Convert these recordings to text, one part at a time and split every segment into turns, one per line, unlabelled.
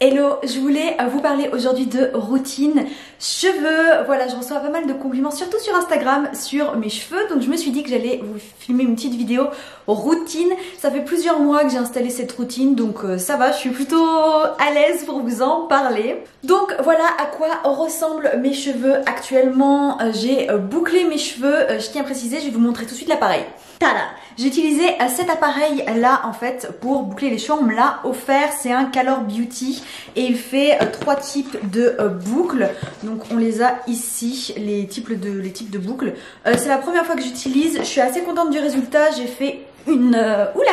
Hello, je voulais vous parler aujourd'hui de routine cheveux. Voilà, je reçois pas mal de compliments, surtout sur Instagram, sur mes cheveux. Donc je me suis dit que j'allais vous filmer une petite vidéo routine. Ça fait plusieurs mois que j'ai installé cette routine, donc ça va, je suis plutôt à l'aise pour vous en parler. Donc voilà à quoi ressemblent mes cheveux actuellement. J'ai bouclé mes cheveux, je tiens à préciser, je vais vous montrer tout de suite l'appareil. Tada! J'ai utilisé cet appareil là en fait pour boucler les cheveux. On me l'a offert, c'est un Color Beauty et il fait trois types de boucles. Donc on les a ici, les types de boucles. C'est la première fois que j'utilise, je suis assez contente du résultat. J'ai fait une... Oula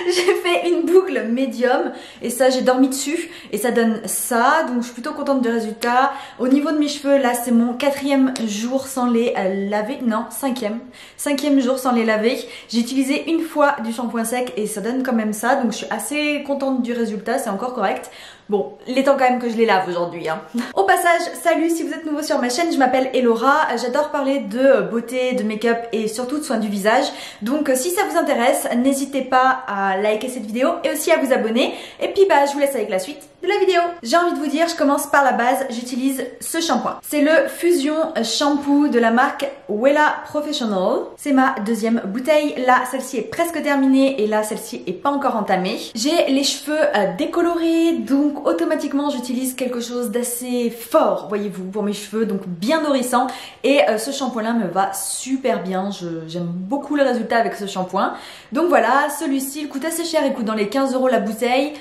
j'ai fait une boucle médium et ça j'ai dormi dessus et ça donne ça, donc je suis plutôt contente du résultat. Au niveau de mes cheveux là c'est mon 4e jour sans les laver, non 5e jour sans les laver. J'ai utilisé une fois du shampoing sec et ça donne quand même ça, donc je suis assez contente du résultat, c'est encore correct. Bon, il est temps quand même que je les lave aujourd'hui hein. Au passage, salut si vous êtes nouveau sur ma chaîne, je m'appelle Elora, j'adore parler de beauté, de make-up et surtout de soins du visage. Donc si ça vous intéresse, n'hésitez pas à liker cette vidéo et aussi à vous abonner. Et puis bah je vous laisse avec la suite de la vidéo. J'ai envie de vous dire, je commence par la base, j'utilise ce shampoing. C'est le Fusion Shampoo de la marque Wella Professional. C'est ma 2e bouteille. Là, celle-ci est presque terminée et là, celle-ci est pas encore entamée. J'ai les cheveux décolorés, donc automatiquement, j'utilise quelque chose d'assez fort, voyez-vous, pour mes cheveux, donc bien nourrissant. Et ce shampoing-là me va super bien. J'aime beaucoup le résultat avec ce shampoing. Donc voilà, celui-ci, il coûte assez cher, il coûte dans les 15 € la bouteille.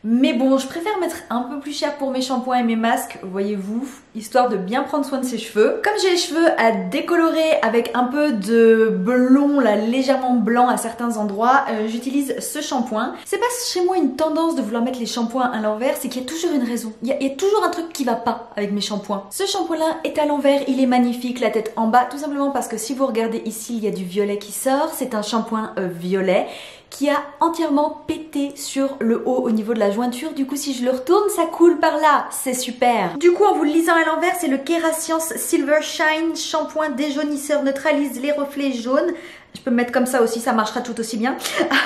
Mais bon, je préfère mettre un peu plus cher pour mes shampoings et mes masques, voyez-vous, histoire de bien prendre soin de ses cheveux. Comme j'ai les cheveux à décolorer avec un peu de blond, là, légèrement blanc à certains endroits, j'utilise ce shampoing. C'est pas chez moi une tendance de vouloir mettre les shampoings à l'envers, c'est qu'il y a toujours une raison. Il y a toujours un truc qui va pas avec mes shampoings. Ce shampoing-là est à l'envers, il est magnifique, la tête en bas, tout simplement parce que si vous regardez ici, il y a du violet qui sort. C'est un shampoing violet qui a entièrement pété sur le haut au niveau de la jointure. Du coup, si je le retourne, ça coule par là. C'est super. Du coup, en vous le lisant à l'envers, c'est le Kérascience Silver Shine shampoing déjaunisseur, neutralise les reflets jaunes. Je peux me mettre comme ça aussi, ça marchera tout aussi bien.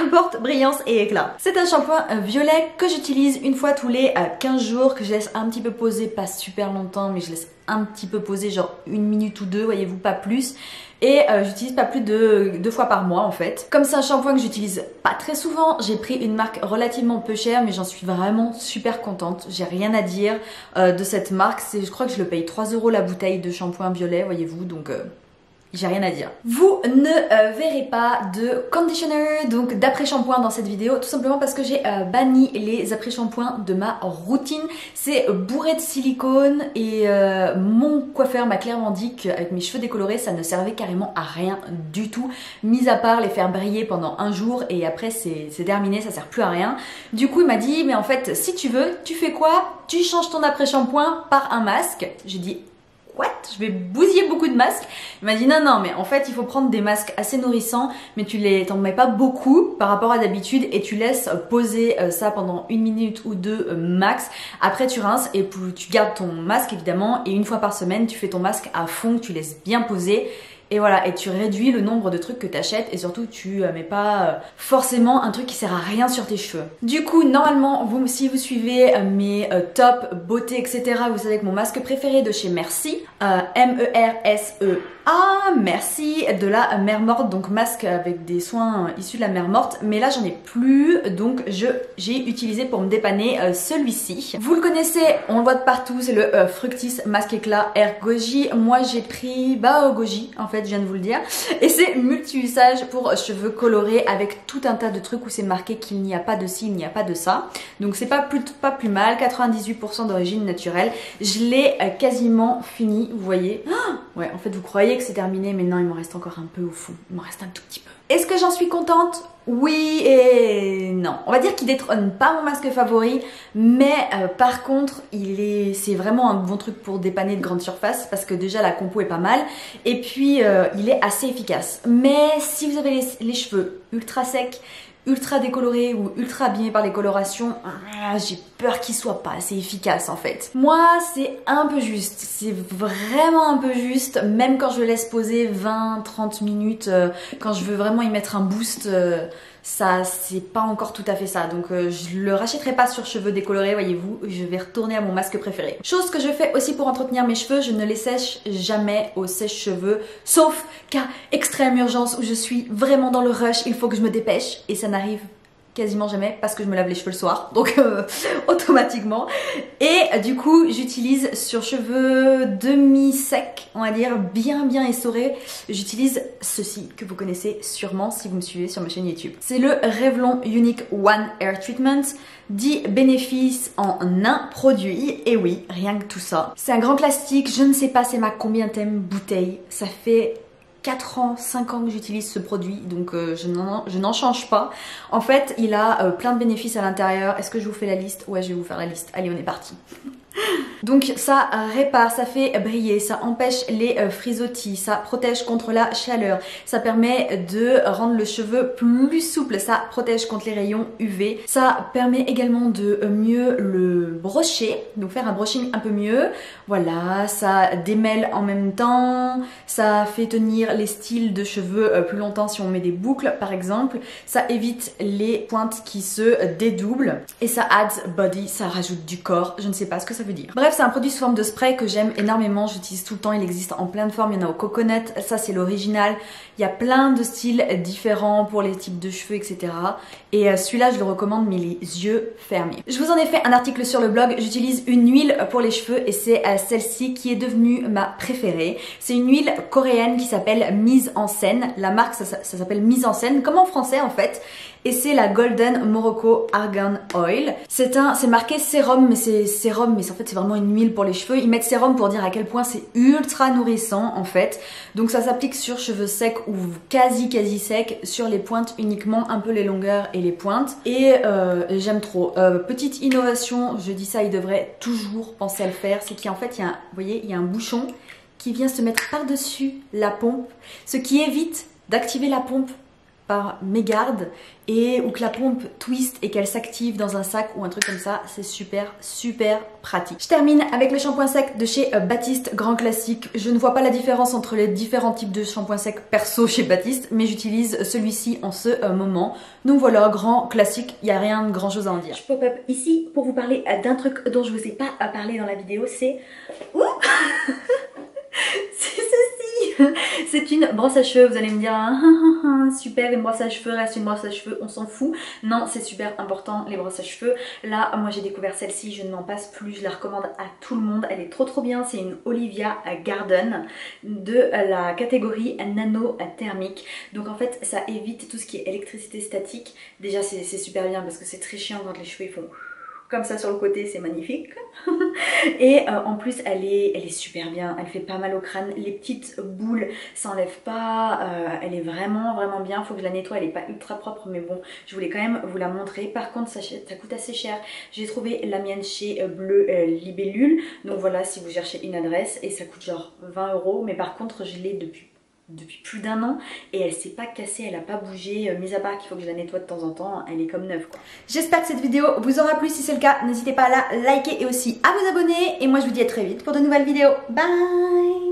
Apporte brillance et éclat. C'est un shampoing violet que j'utilise une fois tous les 15 jours, que je laisse un petit peu poser, pas super longtemps, mais je laisse un petit peu poser, genre 1 minute ou 2, voyez-vous, pas plus. Et j'utilise pas plus de 2 fois par mois en fait. Comme c'est un shampoing que j'utilise pas très souvent, j'ai pris une marque relativement peu chère, mais j'en suis vraiment super contente. J'ai rien à dire de cette marque. Je crois que je le paye 3 € la bouteille de shampoing violet, voyez-vous, donc... j'ai rien à dire. Vous ne verrez pas de conditioner, donc d'après-shampoing dans cette vidéo, tout simplement parce que j'ai banni les après-shampoings de ma routine. C'est bourré de silicone et mon coiffeur m'a clairement dit qu'avec mes cheveux décolorés, ça ne servait carrément à rien du tout, mis à part les faire briller pendant un jour et après c'est terminé, ça sert plus à rien. Du coup il m'a dit, mais en fait si tu veux, tu fais quoi? Tu changes ton après-shampoing par un masque. J'ai dit, what? Je vais bousiller beaucoup de masques. Il m'a dit non, mais en fait il faut prendre des masques assez nourrissants, mais t'en mets pas beaucoup par rapport à d'habitude et tu laisses poser ça pendant 1 minute ou 2 max. Après tu rinces et tu gardes ton masque évidemment et une fois par semaine tu fais ton masque à fond, tu laisses bien poser. Et voilà, et tu réduis le nombre de trucs que tu achètes et surtout tu mets pas forcément un truc qui sert à rien sur tes cheveux. Du coup, normalement, si vous suivez mes top beauté, etc., vous savez que mon masque préféré de chez Merci, M-E-R-S-E-A, Merci, de la mer morte, donc masque avec des soins issus de la mer morte, mais là j'en ai plus, donc j'ai utilisé pour me dépanner celui-ci. Vous le connaissez, on le voit de partout, c'est le Fructis Masque Éclat Air Goji. Moi j'ai pris Goji en fait, je viens de vous le dire, et c'est multi-usage pour cheveux colorés avec tout un tas de trucs où c'est marqué qu'il n'y a pas de ci, il n'y a pas de ça, donc c'est pas plus mal. 98% d'origine naturelle. Je l'ai quasiment fini, vous voyez. Ouais, en fait vous croyez que c'est terminé, mais non, il m'en reste encore un peu au fond, il m'en reste un tout petit peu. Est-ce que j'en suis contente? Oui et non. On va dire qu'il détrône pas mon masque favori, mais par contre, c'est vraiment un bon truc pour dépanner de grandes surfaces parce que déjà la compo est pas mal et puis il est assez efficace. Mais si vous avez les cheveux ultra secs, ultra décoloré ou ultra abîmé par les colorations, j'ai peur qu'il soit pas assez efficace en fait. Moi c'est un peu juste, c'est vraiment un peu juste, même quand je le laisse poser 20-30 minutes, quand je veux vraiment y mettre un boost, ça c'est pas encore tout à fait ça, donc je le rachèterai pas sur cheveux décolorés, voyez-vous, je vais retourner à mon masque préféré. Chose que je fais aussi pour entretenir mes cheveux, je ne les sèche jamais au sèche-cheveux, sauf cas extrême urgence où je suis vraiment dans le rush, il faut que je me dépêche, et ça n'arrive quasiment jamais parce que je me lave les cheveux le soir, donc automatiquement. Et du coup j'utilise sur cheveux demi-secs, on va dire bien essorés, j'utilise ceci que vous connaissez sûrement si vous me suivez sur ma chaîne YouTube. C'est le Revlon Unique One Hair Treatment, 10 bénéfices en un produit, et oui, rien que tout ça. C'est un grand classique, je ne sais pas c'est ma combienième bouteille, ça fait 4 ans, 5 ans que j'utilise ce produit, donc je n'en change pas. En fait, il a plein de bénéfices à l'intérieur. Est-ce que je vous fais la liste? Ouais, je vais vous faire la liste. Allez, on est parti. Donc ça répare, ça fait briller, ça empêche les frisottis, ça protège contre la chaleur, ça permet de rendre le cheveu plus souple, ça protège contre les rayons UV, ça permet également de mieux le brocher, donc faire un brushing un peu mieux, voilà, ça démêle en même temps, ça fait tenir les styles de cheveux plus longtemps si on met des boucles par exemple, ça évite les pointes qui se dédoublent et ça adds body, ça rajoute du corps, je ne sais pas ce que ça veut dire. Bref, c'est un produit sous forme de spray que j'aime énormément, j'utilise tout le temps, il existe en plein de formes, il y en a au coconut, ça c'est l'original, il y a plein de styles différents pour les types de cheveux, etc. Et celui-là je le recommande mais les yeux fermés. Je vous en ai fait un article sur le blog, j'utilise une huile pour les cheveux et c'est celle-ci qui est devenue ma préférée. C'est une huile coréenne qui s'appelle Mise en Scène, la marque ça s'appelle Mise en Scène, comme en français en fait. Et c'est la Golden Morocco Argan Oil. C'est marqué sérum, mais c'est sérum, mais en fait c'est vraiment une huile pour les cheveux. Ils mettent sérum pour dire à quel point c'est ultra nourrissant en fait. Donc ça s'applique sur cheveux secs ou quasi secs, sur les pointes uniquement, un peu les longueurs et les pointes. Et j'aime trop. Petite innovation, je dis ça, ils devraient toujours penser à le faire, c'est qu'en fait, vous voyez, il y a un bouchon qui vient se mettre par-dessus la pompe, ce qui évite d'activer la pompe par mégarde et ou que la pompe twist et qu'elle s'active dans un sac ou un truc comme ça, c'est super pratique. Je termine avec le shampoing sec de chez Baptiste, grand classique. Je ne vois pas la différence entre les différents types de shampoing sec perso chez Baptiste, mais j'utilise celui-ci en ce moment. Donc voilà, grand classique, il n'y a rien de grand chose à en dire. Je pop up ici pour vous parler d'un truc dont je vous ai pas parlé dans la vidéo, c'est... c'est ceci. C'est une brosse à cheveux, vous allez me dire super, une brosse à cheveux reste une brosse à cheveux, on s'en fout. Non, c'est super important les brosses à cheveux. Là, moi j'ai découvert celle-ci, je ne m'en passe plus, je la recommande à tout le monde, elle est trop bien. C'est une Olivia Garden de la catégorie nano thermique. Donc en fait ça évite tout ce qui est électricité statique. Déjà c'est super bien parce que c'est très chiant quand les cheveux ils font comme ça sur le côté, c'est magnifique. Et en plus elle est super bien, elle fait pas mal au crâne, les petites boules s'enlèvent pas, elle est vraiment bien. Faut que je la nettoie, elle est pas ultra propre mais bon, je voulais quand même vous la montrer. Par contre ça coûte assez cher, j'ai trouvé la mienne chez Bleu Libellule, donc voilà si vous cherchez une adresse, et ça coûte genre 20 €, mais par contre je l'ai depuis plus d'un an et elle s'est pas cassée, elle a pas bougé, mis à part qu'il faut que je la nettoie de temps en temps, elle est comme neuve quoi. J'espère que cette vidéo vous aura plu, si c'est le cas n'hésitez pas à la liker et aussi à vous abonner, et moi je vous dis à très vite pour de nouvelles vidéos. Bye.